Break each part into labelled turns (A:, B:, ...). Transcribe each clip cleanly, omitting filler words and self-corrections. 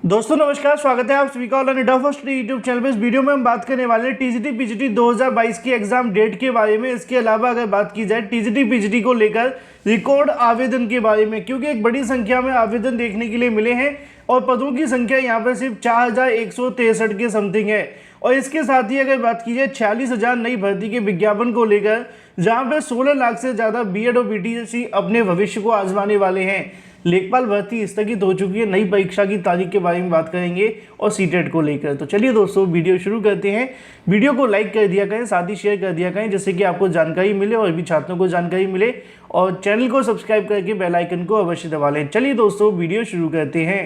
A: दोस्तों नमस्कार, स्वागत है आप सभी का ऑनलाइन फर्स्ट यूट्यूब चैनल पे। इस वीडियो में हम बात करने वाले हैं टीजीटी पीजीटी 2022 की एग्जाम डेट के बारे में। इसके अलावा अगर बात की जाए टीजीटी पीजीटी को लेकर रिकॉर्ड आवेदन के बारे में, क्योंकि एक बड़ी संख्या में आवेदन देखने के लिए मिले हैं और पदों की संख्या यहाँ पर सिर्फ 4163 के समथिंग है। और इसके साथ ही अगर बात की जाए 46,000 नई भर्ती के विज्ञापन को लेकर, जहाँ पर 16 लाख से ज़्यादा बीएड और बीटीसी अपने भविष्य को आजमाने वाले हैं। लेखपाल भर्ती स्थगित हो चुकी है, नई परीक्षा की तारीख के बारे में बात करेंगे और सीटेट को लेकर। तो चलिए दोस्तों वीडियो शुरू करते हैं। वीडियो को लाइक कर दिया करें, साथ ही शेयर कर दिया करें, जिससे कि आपको जानकारी मिले और भी छात्रों को जानकारी मिले। और चैनल को सब्सक्राइब करके बेल आइकन को अवश्य दबा लें। चलिए दोस्तों वीडियो शुरू करते हैं।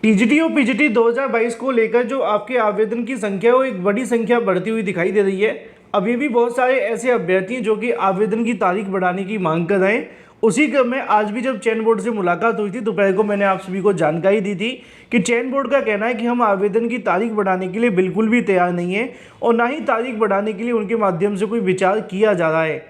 A: टीजीटी और पीजीटी 2022 को लेकर जो आपके आवेदन की संख्या वो एक बड़ी संख्या बढ़ती हुई दिखाई दे रही है। अभी भी बहुत सारे ऐसे अभ्यर्थी हैं जो कि आवेदन की तारीख बढ़ाने की मांग कर रहे हैं। उसी क्रम में आज भी जब चयन बोर्ड से मुलाकात हुई थी, दोपहर को मैंने आप सभी को जानकारी दी थी कि चयन बोर्ड का कहना है कि हम आवेदन की तारीख बढ़ाने के लिए बिल्कुल भी तैयार नहीं है और ना ही तारीख बढ़ाने के लिए उनके माध्यम से कोई विचार किया जा रहा है।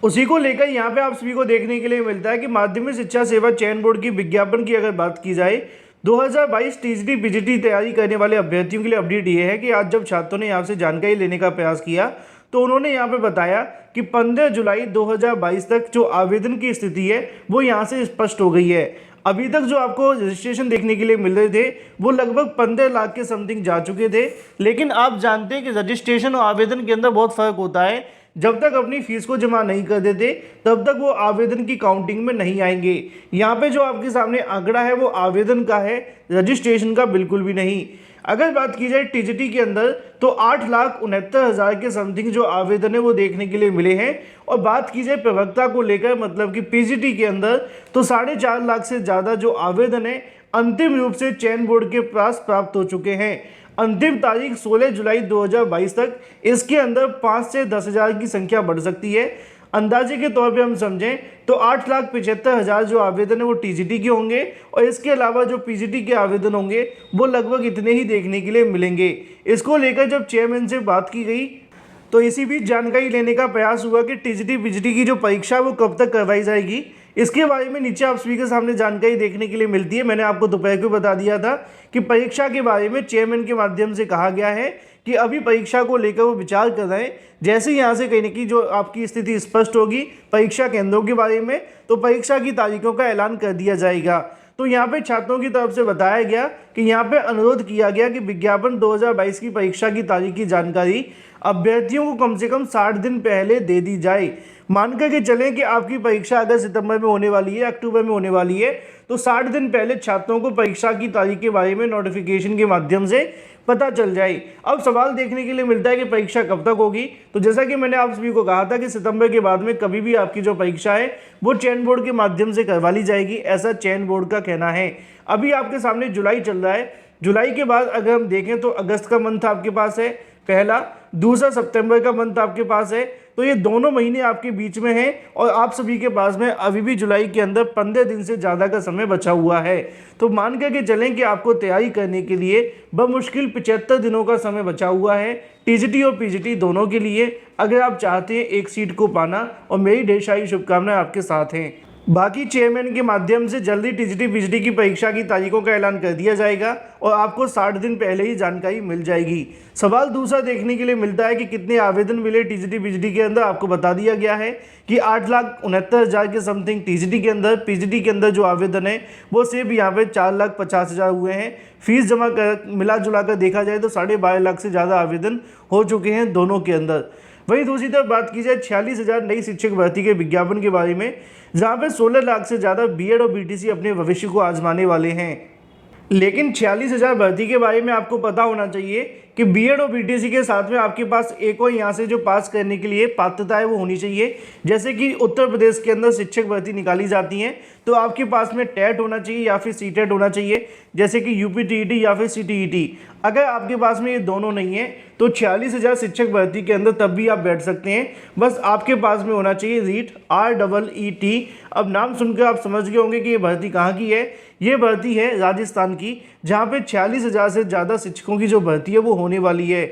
A: उसी को लेकर यहाँ पे आप सभी को देखने के लिए मिलता है कि माध्यमिक शिक्षा सेवा चयन बोर्ड की विज्ञापन की अगर बात की जाए, 2022 टीजीटी पीजीटी तैयारी करने वाले अभ्यर्थियों के लिए अपडेट ये है कि आज जब छात्रों ने यहाँ से जानकारी लेने का प्रयास किया तो उन्होंने यहाँ पे बताया कि 15 जुलाई 2022 तक जो आवेदन की स्थिति है वो यहाँ से स्पष्ट हो गई है। अभी तक जो आपको रजिस्ट्रेशन देखने के लिए मिल रहे थे वो लगभग 15 लाख के समथिंग जा चुके थे। लेकिन आप जानते हैं कि रजिस्ट्रेशन और आवेदन के अंदर बहुत फ़र्क होता है। जब तक अपनी फीस को जमा नहीं कर देते तब तक वो आवेदन की काउंटिंग में नहीं आएंगे। यहाँ पे जो आपके सामने आंकड़ा है वो आवेदन का है, रजिस्ट्रेशन का बिल्कुल भी नहीं। अगर बात की जाए टीजीटी के अंदर तो 8,69,000 के समथिंग जो आवेदन है वो देखने के लिए मिले हैं। और बात की जाए प्रवक्ता को लेकर, मतलब कि पीजीटी के अंदर तो 4.5 लाख से ज़्यादा जो आवेदन है अंतिम रूप से चयन बोर्ड के पास प्राप्त हो चुके हैं। अंतिम तारीख 16 जुलाई 2022 तक। इसके अंदर 5 से 10,000 की संख्या बढ़ सकती है। अंदाजे के तौर पे हम समझें तो 8,75,000 जो आवेदन है वो टीजीटी के होंगे और इसके अलावा जो पीजीटी के आवेदन होंगे वो लगभग इतने ही देखने के लिए मिलेंगे। इसको लेकर जब चेयरमैन से बात की गई तो इसी बीच जानकारी लेने का प्रयास हुआ कि टीजीटी पीजीटी की जो परीक्षा वो कब तक करवाई जाएगी। इसके बारे में नीचे आप सभी के सामने जानकारी देखने के लिए मिलती है। मैंने आपको दोपहर को बता दिया था कि परीक्षा के बारे में चेयरमैन के माध्यम से कहा गया है कि अभी परीक्षा को लेकर वो विचार कर रहे हैं। जैसे ही यहाँ से कहीं ना कहीं जो आपकी स्थिति स्पष्ट होगी परीक्षा केंद्रों के बारे में तो परीक्षा की तारीखों का ऐलान कर दिया जाएगा। तो यहाँ पे छात्रों की तरफ से बताया गया कि यहाँ पे अनुरोध किया गया कि विज्ञापन 2022 की परीक्षा की तारीख की जानकारी अभ्यर्थियों को कम से कम 60 दिन पहले दे दी जाए। मान कर के चलें कि आपकी परीक्षा अगर सितंबर में होने वाली है, अक्टूबर में होने वाली है, तो 60 दिन पहले छात्रों को परीक्षा की तारीख के बारे में नोटिफिकेशन के माध्यम से पता चल जाए। अब सवाल देखने के लिए मिलता है कि परीक्षा कब तक होगी। तो जैसा कि मैंने आप सभी को कहा था कि सितंबर के बाद में कभी भी आपकी जो परीक्षा है वो चयन बोर्ड के माध्यम से करवा ली जाएगी, ऐसा चयन बोर्ड का कहना है। अभी आपके सामने जुलाई चल रहा है। जुलाई के बाद अगर हम देखें तो अगस्त का मंथ आपके पास है पहला, दूसरा सितंबर का मंथ आपके पास है। तो ये दोनों महीने आपके बीच में हैं और आप सभी के पास में अभी भी जुलाई के अंदर 15 दिन से ज़्यादा का समय बचा हुआ है। तो मान करके चलें कि आपको तैयारी करने के लिए बमुश्किल 75 दिनों का समय बचा हुआ है टीजीटी और पीजीटी दोनों के लिए, अगर आप चाहते हैं एक सीट को पाना। और मेरी ढेर सारी शुभकामनाएं आपके साथ हैं। बाकी चेयरमैन के माध्यम से जल्दी टीजीटी पीजीटी की परीक्षा की तारीखों का ऐलान कर दिया जाएगा और आपको 60 दिन पहले ही जानकारी मिल जाएगी। सवाल दूसरा देखने के लिए मिलता है कि कितने आवेदन मिले टीजीटी पीजीटी के अंदर। आपको बता दिया गया है कि 8,69,000 के समथिंग टीजीटी के अंदर, पीजीटी के अंदर जो आवेदन है वो सिर्फ यहाँ पे 4,50,000 हुए हैं। फीस जमा कर मिला जुला कर देखा जाए तो 12.5 लाख से ज़्यादा आवेदन हो चुके हैं दोनों के अंदर। वहीं दूसरी तरफ बात की जाए 46,000 नई शिक्षक भर्ती के विज्ञापन के बारे में, जहां पे 16 लाख से ज़्यादा बीएड और बीटीसी अपने भविष्य को आजमाने वाले हैं। लेकिन 46,000 भर्ती के बारे में आपको पता होना चाहिए कि बीएड और बीटीसी के साथ में आपके पास एक और यहाँ से जो पास करने के लिए पात्रता है वो होनी चाहिए। जैसे कि उत्तर प्रदेश के अंदर शिक्षक भर्ती निकाली जाती हैं तो आपके पास में टेट होना चाहिए या फिर सीटेट होना चाहिए, जैसे कि यूपीटीईटी या फिर सीटीईटी। अगर आपके पास में ये दोनों नहीं है तो 46,000 शिक्षक भर्ती के अंदर तब भी आप बैठ सकते हैं। बस आपके पास में होना चाहिए रीट, REET। अब नाम सुनकर आप समझ गए होंगे कि ये भर्ती कहाँ की है। ये भर्ती है राजस्थान की, जहाँ पे 46,000 से ज़्यादा शिक्षकों की जो भर्ती है वो होने वाली है।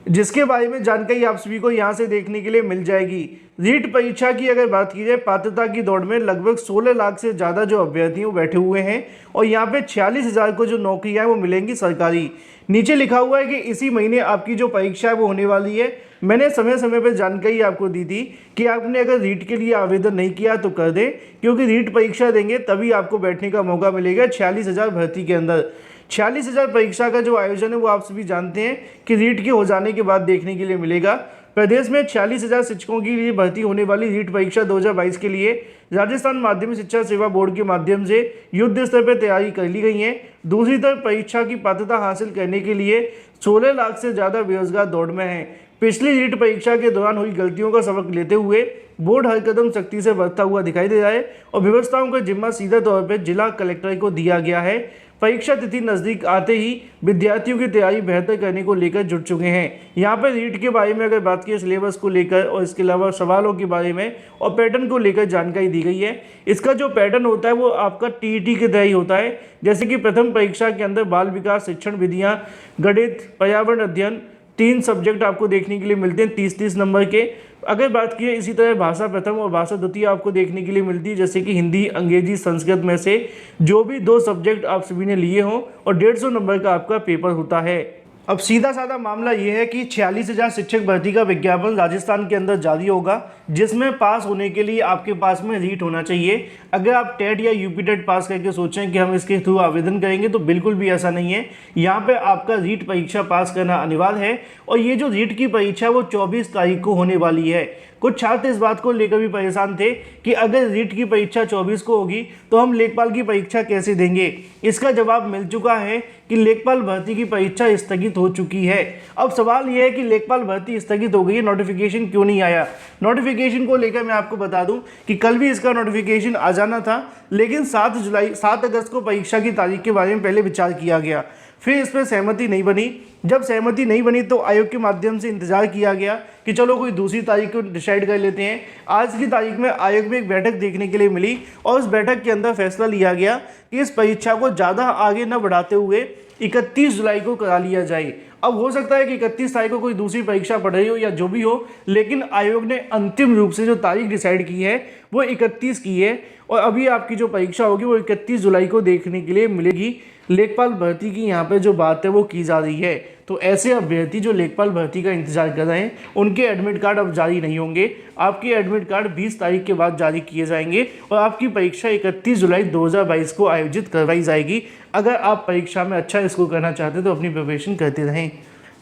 A: जिसके बारे में जानकारी आप सभी को यहाँ से देखने के लिए मिल जाएगी। रीट परीक्षा की अगर बात की जाए, पात्रता की दौड़ में लगभग 16 लाख से ज़्यादा जो अभ्यर्थी वो बैठे हुए हैं और यहाँ पे 46,000 को जो नौकरियाँ वो मिलेंगी सरकारी। नीचे लिखा हुआ है कि इसी महीने आपकी जो परीक्षा है वो होने वाली है। मैंने समय समय पर जानकारी आपको दी थी कि आपने अगर रीट के लिए आवेदन नहीं किया तो कर दें, क्योंकि रीट परीक्षा देंगे तभी आपको बैठने का मौका मिलेगा 46,000 भर्ती के अंदर। 46,000 परीक्षा का जो आयोजन है वो आप सभी जानते हैं कि रीट के हो जाने के बाद देखने के लिए मिलेगा। प्रदेश में 46,000 शिक्षकों के लिए भर्ती होने वाली रीट परीक्षा 2022 के लिए राजस्थान माध्यमिक शिक्षा सेवा बोर्ड के माध्यम से युद्ध स्तर पर तैयारी कर ली गई है। दूसरी तरफ परीक्षा की पात्रता हासिल करने के लिए 16 लाख से ज़्यादा बेरोजगार दौड़ में हैं। पिछली रीट परीक्षा के दौरान हुई गलतियों का सबक लेते हुए बोर्ड हर कदम सख्ती से बरतता हुआ दिखाई दे रहा है और व्यवस्थाओं का जिम्मा सीधा तौर पर जिला कलेक्टर को दिया गया है। परीक्षा तिथि नज़दीक आते ही विद्यार्थियों की तैयारी बेहतर करने को लेकर जुट चुके हैं। यहाँ पर रीट के बारे में अगर बात की, सिलेबस को लेकर और इसके अलावा सवालों के बारे में और पैटर्न को लेकर जानकारी दी गई है। इसका जो पैटर्न होता है वो आपका टीईटी के तहत होता है। जैसे कि प्रथम परीक्षा के अंदर बाल विकास शिक्षण विधियाँ, गणित, पर्यावरण अध्ययन, 3 सब्जेक्ट आपको देखने के लिए मिलते हैं 30-30 नंबर के। अगर बात की इसी तरह भाषा प्रथम और भाषा द्वितीय आपको देखने के लिए मिलती है, जैसे कि हिंदी, अंग्रेजी, संस्कृत में से जो भी 2 सब्जेक्ट आप सभी ने लिए हों और 150 नंबर का आपका पेपर होता है। अब सीधा साधा मामला ये है कि 46,000 शिक्षक भर्ती का विज्ञापन राजस्थान के अंदर जारी होगा, जिसमें पास होने के लिए आपके पास में रीट होना चाहिए। अगर आप टेट या यूपी टेट पास करके सोचें कि हम इसके थ्रू आवेदन करेंगे तो बिल्कुल भी ऐसा नहीं है। यहाँ पे आपका रीट परीक्षा पास करना अनिवार्य है और ये जो रीट की परीक्षा है वो 24 तारीख को होने वाली है। कुछ छात्र इस बात को लेकर भी परेशान थे कि अगर रीट की परीक्षा 24 को होगी तो हम लेखपाल की परीक्षा कैसे देंगे। इसका जवाब मिल चुका है कि लेखपाल भर्ती की परीक्षा स्थगित हो चुकी है। अब सवाल यह है कि लेखपाल भर्ती स्थगित हो गई है, नोटिफिकेशन क्यों नहीं आया। नोटिफिकेशन को लेकर मैं आपको बता दूं कि कल भी इसका नोटिफिकेशन आ जाना था, लेकिन 7 अगस्त को परीक्षा की तारीख के बारे में पहले विचार किया गया, फिर इस पर सहमति नहीं बनी। जब सहमति नहीं बनी तो आयोग के माध्यम से इंतजार किया गया कि चलो कोई दूसरी तारीख को डिसाइड कर लेते हैं। आज की तारीख में आयोग में एक बैठक देखने के लिए मिली और उस बैठक के अंदर फैसला लिया गया कि इस परीक्षा को ज़्यादा आगे न बढ़ाते हुए 31 जुलाई को करा लिया जाए। अब हो सकता है कि 31 तारीख को कोई दूसरी परीक्षा पढ़ रही हो या जो भी हो, लेकिन आयोग ने अंतिम रूप से जो तारीख डिसाइड की है वो 31 की है और अभी आपकी जो परीक्षा होगी वो 31 जुलाई को देखने के लिए मिलेगी। लेखपाल भर्ती की यहाँ पे जो बात है वो की जा रही है। तो ऐसे अभ्यर्थी जो लेखपाल भर्ती का इंतजार कर रहे हैं उनके एडमिट कार्ड अब जारी नहीं होंगे। आपके एडमिट कार्ड 20 तारीख के बाद जारी किए जाएंगे और आपकी परीक्षा 31 जुलाई 2022 को आयोजित करवाई जाएगी। अगर आप परीक्षा में अच्छा स्कोर करना चाहते हैं तो अपनी प्रिपरेशन करते रहें।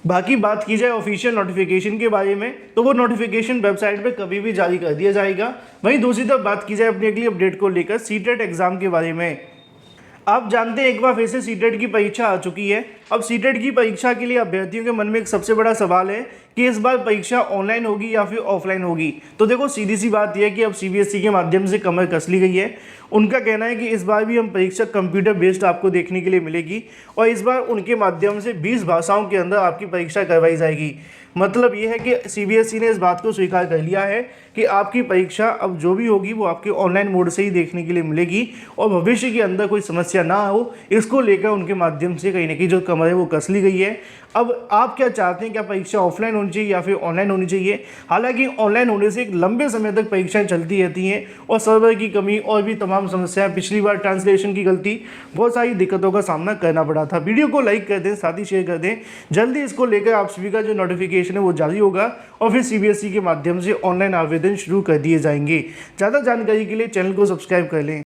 A: बाकी बात की जाए ऑफिशियल नोटिफिकेशन के बारे में तो वो नोटिफिकेशन वेबसाइट पे कभी भी जारी कर दिया जाएगा। वहीं दूसरी तरफ बात की जाए अपनी अगली अपडेट को लेकर सीटेट एग्जाम के बारे में। आप जानते हैं एक बार फिर से सीटेट की परीक्षा आ चुकी है। अब सीटेट की परीक्षा के लिए अभ्यर्थियों के मन में एक सबसे बड़ा सवाल है कि इस बार परीक्षा ऑनलाइन होगी या फिर ऑफलाइन होगी। तो देखो सीधी सी बात यह है कि अब सीबीएसई के माध्यम से कमर कस ली गई है। उनका कहना है कि इस बार भी हम परीक्षा कंप्यूटर बेस्ड आपको देखने के लिए मिलेगी और इस बार उनके माध्यम से 20 भाषाओं के अंदर आपकी परीक्षा करवाई जाएगी। मतलब ये है कि सीबीएसई ने इस बात को स्वीकार कर लिया है कि आपकी परीक्षा अब जो भी होगी वो आपके ऑनलाइन मोड से ही देखने के लिए मिलेगी और भविष्य के अंदर कोई समस्या ना हो, इसको लेकर उनके माध्यम से कहीं ना कहीं जो कमर है वो कस ली गई है। अब आप क्या चाहते हैं, क्या परीक्षा ऑफलाइन होनी चाहिए या फिर ऑनलाइन होनी चाहिए। हालांकि ऑनलाइन होने से एक लंबे समय तक परीक्षाएं चलती रहती हैं और सर्वर की कमी और भी तमाम समस्याएं, पिछली बार ट्रांसलेशन की गलती, बहुत सारी दिक्कतों का सामना करना पड़ा था। वीडियो को लाइक कर दें, साथ ही शेयर कर दें। जल्दी इसको लेकर आप सभी का जो नोटिफिकेशन है वो जारी होगा और फिर सीबीएसई के माध्यम से ऑनलाइन आवेदन शुरू कर दिए जाएंगे। ज़्यादा जानकारी के लिए चैनल को सब्सक्राइब कर लें।